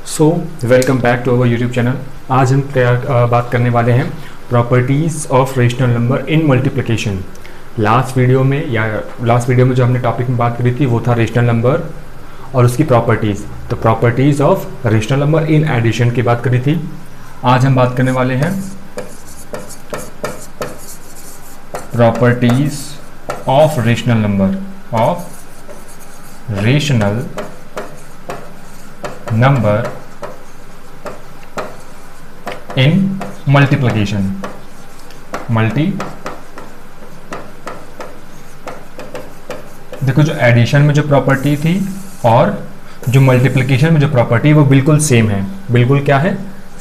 So welcome back to our YouTube channel. आज हम बात करने वाले हैं properties of rational number in multiplication. Last video में जो हमने टॉपिक में बात करी थी वो था रेशनल नंबर और उसकी प्रॉपर्टीज़। तो properties of rational number in addition की बात करी थी। आज हम बात करने वाले हैं properties of rational number in multiplication. देखो, जो एडिशन में जो प्रॉपर्टी थी और जो मल्टीप्लिकेशन में जो प्रॉपर्टी वो बिल्कुल सेम है। बिल्कुल क्या है?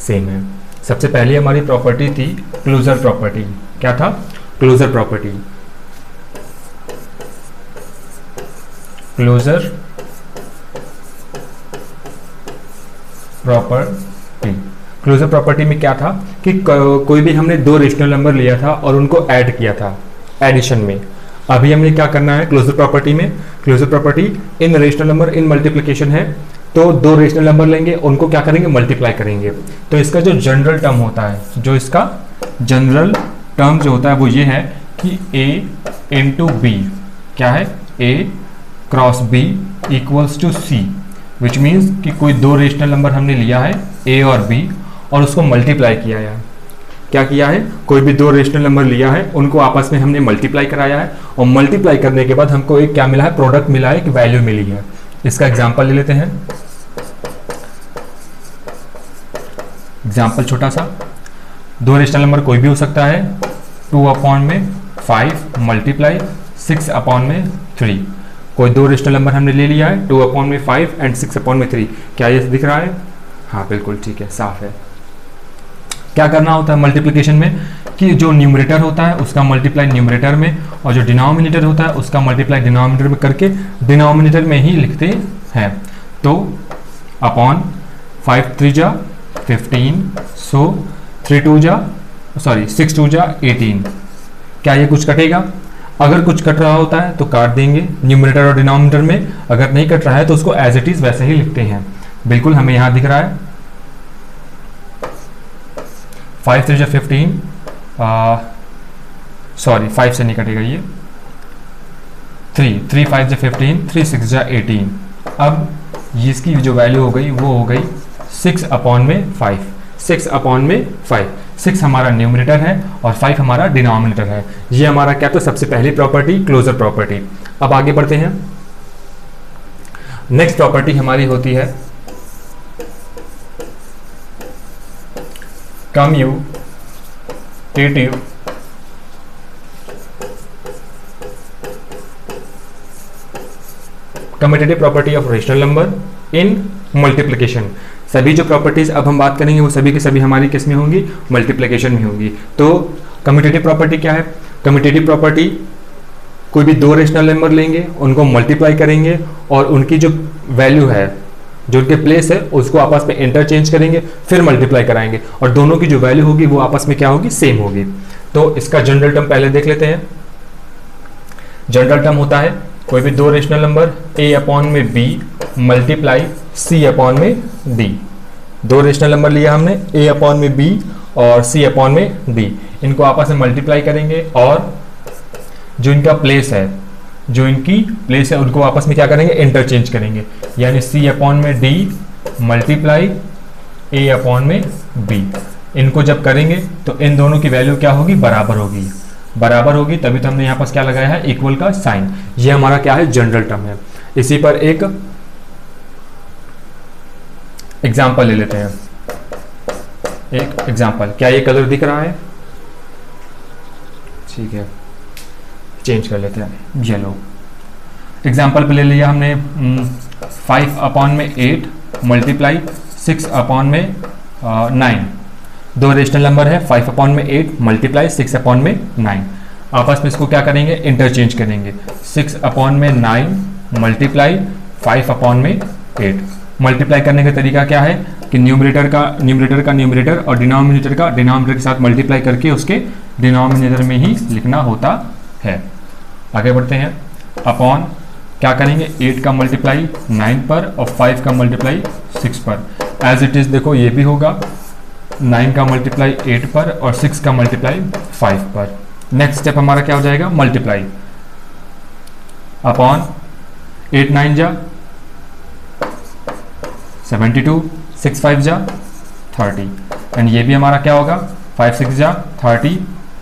सेम है। सबसे पहले हमारी प्रॉपर्टी थी क्लोजर प्रॉपर्टी। क्या था? Closure property. क्लोजर प्रॉपर्टी में क्या था कि कोई भी हमने दो रेशनल नंबर लिया था और उनको ऐड किया था एडिशन में। अभी हमने क्या करना है क्लोजर प्रॉपर्टी में? Closure property in rational number in multiplication है, तो दो रेशनल नंबर लेंगे, उनको क्या करेंगे? मल्टीप्लाई करेंगे। तो इसका जो जनरल टर्म होता है, जो होता है वो ये है कि a इंटू बी क्या है? a cross b equals to c, which means कि कोई दो रेशनल नंबर हमने लिया है a और b और उसको मल्टीप्लाई किया है। क्या किया है? कोई भी दो रेशनल नंबर लिया है, उनको आपस में हमने मल्टीप्लाई कराया है और मल्टीप्लाई करने के बाद हमको एक क्या मिला है? प्रोडक्ट मिला है, एक वैल्यू मिली है। इसका एग्जांपल ले लेते हैं। एग्जांपल छोटा सा, दो रेशनल नंबर कोई भी हो सकता है। 2/5 मल्टीप्लाई 6/3। कोई दो रेशनल नंबर हमने ले लिया है 2/5 एंड 6/3। क्या ये दिख रहा है? हाँ बिल्कुल ठीक है, साफ है। क्या करना होता है मल्टीप्लिकेशन में कि जो न्यूमरेटर होता है उसका मल्टीप्लाई न्यूमरेटर में और जो डिनोमिनेटर होता है उसका मल्टीप्लाई डिनोमिनेटर में करके डिनोमिनेटर में ही लिखते हैं। तो अपॉन 5 3 जा 15, सो 6 2 जा 18। क्या ये कुछ कटेगा? अगर कुछ कट रहा होता है तो काट देंगे न्यूमरेटर और डिनोमिनेटर में, अगर नहीं कट रहा है तो उसको एज इट इज वैसे ही लिखते हैं। बिल्कुल हमें यहां दिख रहा है 5 3 जा 15, 5 से नहीं कटेगा ये। 3 5 जा 15, 3 6 जा 18। अब इसकी जो वैल्यू हो गई वो हो गई 6/5। 6/5। 6 हमारा न्यूमरेटर है और 5 हमारा डिनोमिनेटर है। ये हमारा क्या? तो सबसे पहली प्रॉपर्टी क्लोजर प्रॉपर्टी। अब आगे बढ़ते हैं। नेक्स्ट प्रॉपर्टी हमारी होती है commutative property of rational number in multiplication. सभी जो प्रॉपर्टीज अब हम बात करेंगे वो सभी की सभी हमारी किस में होंगी? मल्टीप्लिकेशन में होंगी। तो कम्यूटेटिव प्रॉपर्टी क्या है? कम्यूटेटिव प्रॉपर्टी कोई भी दो रेशनल नंबर लेंगे, उनको मल्टीप्लाई करेंगे और उनकी जो वैल्यू है, जो उनके प्लेस है, उसको आपस में इंटरचेंज करेंगे, फिर मल्टीप्लाई कराएंगे और दोनों की जो वैल्यू होगी वो आपस में क्या होगी? सेम होगी। तो इसका जनरल टर्म पहले देख लेते हैं। जनरल टर्म होता है कोई भी दो rational number a/b multiply c/d। दो रेशनल नंबर लिया हमने a/b और c/d, इनको आपस में मल्टीप्लाई करेंगे और जो इनकी प्लेस है उनको आपस में क्या करेंगे? इंटरचेंज करेंगे। यानी c/d मल्टीप्लाई a/b। इनको जब करेंगे तो इन दोनों की वैल्यू क्या होगी? बराबर होगी। तभी तो हमने यहाँ पास क्या लगाया है? इक्वल का साइन। ये हमारा क्या है? जनरल टर्म है। इसी पर एक एग्जाम्पल ले लेते हैं। एक एग्जाम्पल, क्या ये कलर दिख रहा है? ठीक है, चेंज कर लेते हैं, येलो। एग्जाम्पल पे ले लिया हमने 5/8 मल्टीप्लाई 6/9। दो रेशनल नंबर है 5/8 मल्टीप्लाई 6/9। आपस में इसको क्या करेंगे? इंटरचेंज करेंगे। 6/9 मल्टीप्लाई 5/8। मल्टीप्लाई करने का तरीका क्या है कि न्यूमरेटर का न्यूमरेटर और डिनोमिनेटर का डिनोमिनेटर के साथ मल्टीप्लाई करके उसके डिनोमिनेटर में ही लिखना होता है। आगे बढ़ते हैं। अपॉन क्या करेंगे 8 का मल्टीप्लाई 9 पर और 5 का मल्टीप्लाई 6 पर। एज इट इज देखो ये भी होगा 9 का मल्टीप्लाई 8 पर और 6 का मल्टीप्लाई 5 पर। नेक्स्ट स्टेप हमारा क्या हो जाएगा, मल्टीप्लाई अपॉन 8 9 जा 72, 6 5 जा 30 एंड ये भी हमारा क्या होगा 5 6 जा 30,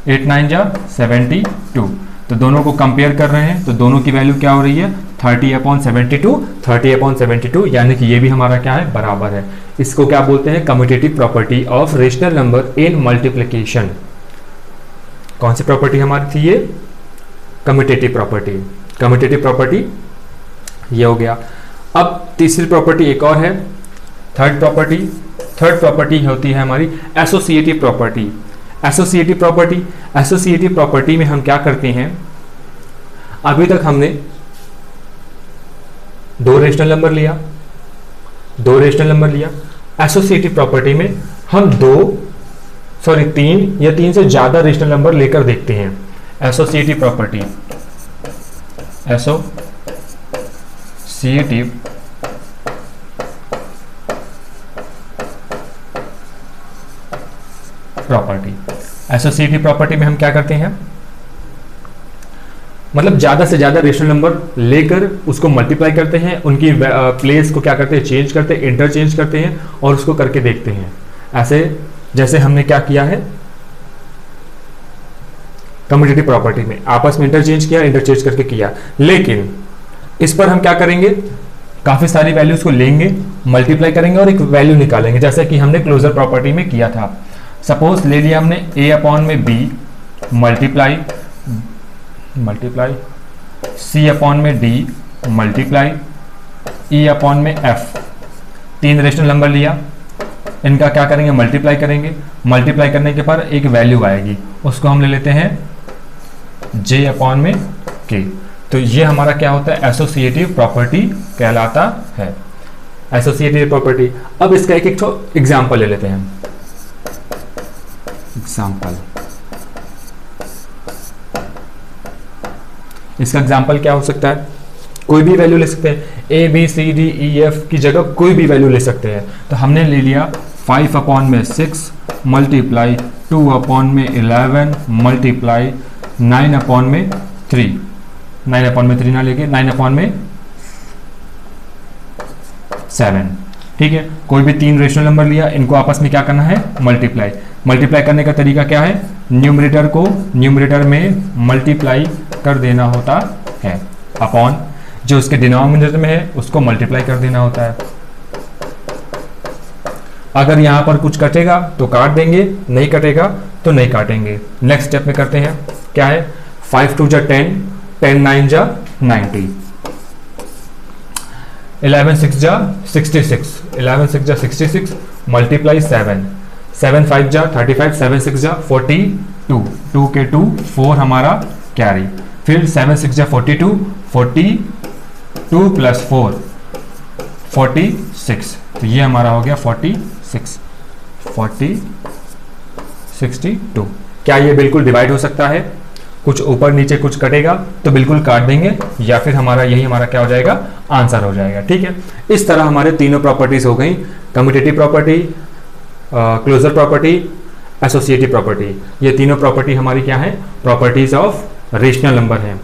8 9 जा 72। तो दोनों को कंपेयर कर रहे हैं तो दोनों की वैल्यू क्या हो रही है 30/72, 30/72 यानी कि ये भी हमारा क्या है बराबर है। इसको क्या बोलते हैं, commutative property of rational number in multiplication. कौन सी प्रॉपर्टी हमारी थी ये, कम्यूटेटिव प्रॉपर्टी। कम्यूटेटिव प्रॉपर्टी ये हो गया। अब तीसरी प्रॉपर्टी एक और है, थर्ड प्रॉपर्टी होती है हमारी एसोसिएटिव प्रॉपर्टी। एसोसिएटिव प्रॉपर्टी में हम क्या करते हैं, अभी तक हमने दो रेशनल नंबर लिया। एसोसिएटिव प्रॉपर्टी में हम तीन या तीन से ज्यादा रेशनल नंबर लेकर देखते हैं। एसोसिएटिव प्रॉपर्टी में हम क्या करते हैं, मतलब ज्यादा से ज्यादा रेशनल नंबर लेकर उसको मल्टीप्लाई करते हैं, उनकी प्लेस को क्या करते हैं, चेंज करते हैं, इंटरचेंज करते हैं और उसको करके देखते हैं। ऐसे जैसे हमने क्या किया है कम्यूटेटिव प्रॉपर्टी में, आपस में इंटरचेंज करके किया। लेकिन इस पर हम क्या करेंगे, काफी सारी वैल्यूज को लेंगे, मल्टीप्लाई करेंगे और एक वैल्यू निकालेंगे, जैसे कि हमने क्लोजर प्रॉपर्टी में किया था। सपोज ले लिया हमने a अपॉन में b मल्टीप्लाई c अपॉन में d मल्टीप्लाई e अपॉन में f। तीन रेशनल नंबर लिया, इनका क्या करेंगे, मल्टीप्लाई करेंगे। मल्टीप्लाई करने के बाद एक वैल्यू आएगी, उसको हम ले लेते हैं j अपॉन में k। तो ये हमारा क्या होता है, एसोसिएटिव प्रॉपर्टी कहलाता है, एसोसिएटिव प्रॉपर्टी। अब इसका एक एग्जाम्पल ले लेते हैं। इसका एग्जाम्पल क्या हो सकता है, कोई भी वैल्यू ले सकते हैं, a b c d e f की जगह कोई भी वैल्यू ले सकते हैं। तो हमने ले लिया 5 अपॉन में 6 मल्टीप्लाई 2 अपॉन में 11 मल्टीप्लाई 9 अपॉन में 3, 9 अपॉन में 3 ना लेके 9 अपॉन में 7। ठीक है, कोई भी तीन रेशनल नंबर लिया, इनको आपस में क्या करना है, मल्टीप्लाई करने का तरीका क्या है, न्यूमरेटर को न्यूमरेटर में मल्टीप्लाई कर देना होता है, अपॉन जो उसके डिनोमिनेटर में है उसको मल्टीप्लाई कर देना होता है। अगर यहां पर कुछ कटेगा तो काट देंगे, नहीं कटेगा तो नहीं काटेंगे। नेक्स्ट स्टेप में करते हैं, क्या है 5 2 जा 10, 10 9 जा 90, 11 6 जा 66, 11 6 जा 66 मल्टीप्लाई 7, 7 5 जा 35, 7 6 जा 42, 2 के 2 4 हमारा कैरी, फिर 7 6 जा 42, 42 प्लस 4 46। तो ये हमारा हो गया 62। क्या ये बिल्कुल डिवाइड हो सकता है, कुछ ऊपर नीचे कुछ कटेगा तो बिल्कुल काट देंगे, या फिर यही हमारा क्या हो जाएगा, आंसर हो जाएगा। ठीक है, इस तरह हमारे तीनों प्रॉपर्टीज हो गई, commutative property, closure property, associative property. ये तीनों प्रॉपर्टी हमारी क्या है, प्रॉपर्टीज ऑफ रेशनल नंबर हैं।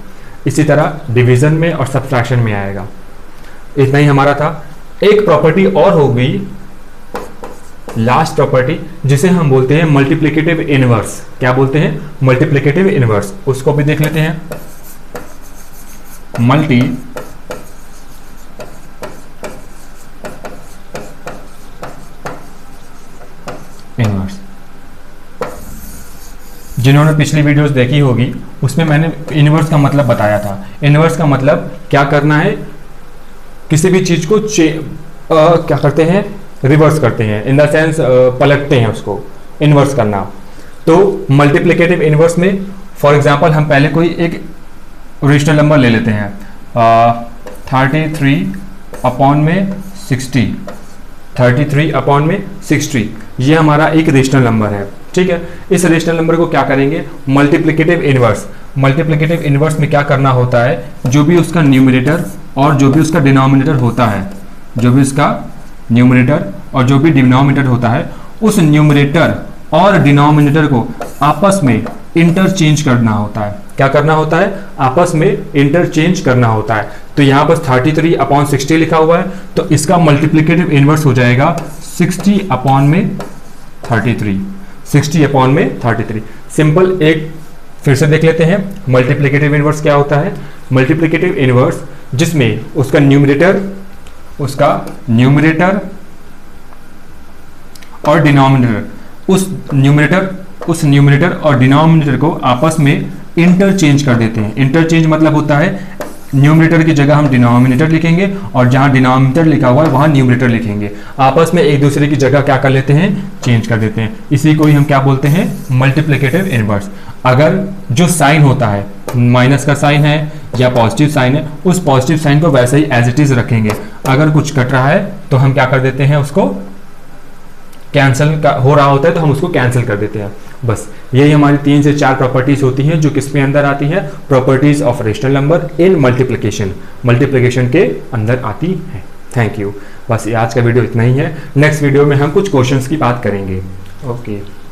इसी तरह डिवीजन में और सब्ट्रैक्शन में आएगा। इतना ही हमारा था। एक प्रॉपर्टी और होगी, लास्ट प्रॉपर्टी, जिसे हम बोलते हैं मल्टीप्लिकेटिव इनवर्स। क्या बोलते हैं, मल्टीप्लिकेटिव इनवर्स। उसको भी देख लेते हैं। मल्टी इनवर्स, जिन्होंने पिछली वीडियोस देखी होगी उसमें मैंने इनवर्स का मतलब बताया था। इनवर्स का मतलब क्या करना है, किसी भी चीज को क्या करते हैं, रिवर्स करते हैं, इन द सेंस पलटते हैं, उसको इनवर्स करना। तो मल्टीप्लिकेटिव इनवर्स में फॉर एग्जांपल हम पहले कोई एक रेशनल नंबर ले लेते हैं 33 अपॉन में 60, 33 अपॉन में 60, ये हमारा एक रेशनल नंबर है। ठीक है, इस रेशनल नंबर को क्या करेंगे, मल्टीप्लिकेटिव इनवर्स। मल्टीप्लिकेटिव इनवर्स में क्या करना होता है, जो भी उसका न्यूमरेटर और जो भी उसका डिनोमिनेटर होता है, जो भी उसका न्यूमरेटर और जो भी डिनोमिनेटर होता है उस न्यूमरेटर और डिनोमिनेटर को आपस में इंटरचेंज करना होता है। क्या करना होता है? आपस में इंटरचेंज करना होता है। तो यहाँ पर 33/60 लिखा हुआ है, तो इसका मल्टीप्लिकेटिव इनवर्स हो जाएगा 60/33। 60/33 सिंपल। एक फिर से देख लेते हैं मल्टीप्लिकेटिव इनवर्स क्या होता है। मल्टीप्लिकेटिव इनवर्स जिसमें उसका न्यूमरेटर और डिनोमिनेटर, उस न्यूमरेटर और डिनोमिनेटर को आपस में इंटरचेंज कर देते हैं। इंटरचेंज मतलब होता है न्यूमरेटर की जगह हम डिनोमिनेटर लिखेंगे और जहां डिनोमिनेटर लिखा हुआ है वहां न्यूमरेटर लिखेंगे। आपस में एक दूसरे की जगह क्या कर लेते हैं? चेंज कर देते हैं। इसी को ही हम क्या बोलते हैं? Multiplicative inverse. अगर जो साइन होता है, माइनस का साइन है या पॉजिटिव साइन है, उस पॉजिटिव साइन को वैसे ही एज इट इज रखेंगे। अगर कुछ कट रहा है तो हम क्या कर देते हैं? उसको कैंसिल हो रहा होता है तो हम उसको कैंसिल कर देते हैं। बस यही हमारी 3 से 4 प्रॉपर्टीज होती हैं जो किसमें अंदर आती है? Properties of rational number in multiplication के अंदर आती है। Thank you. बस आज का वीडियो इतना ही है। नेक्स्ट वीडियो में हम कुछ क्वेश्चंस की बात करेंगे। ओके।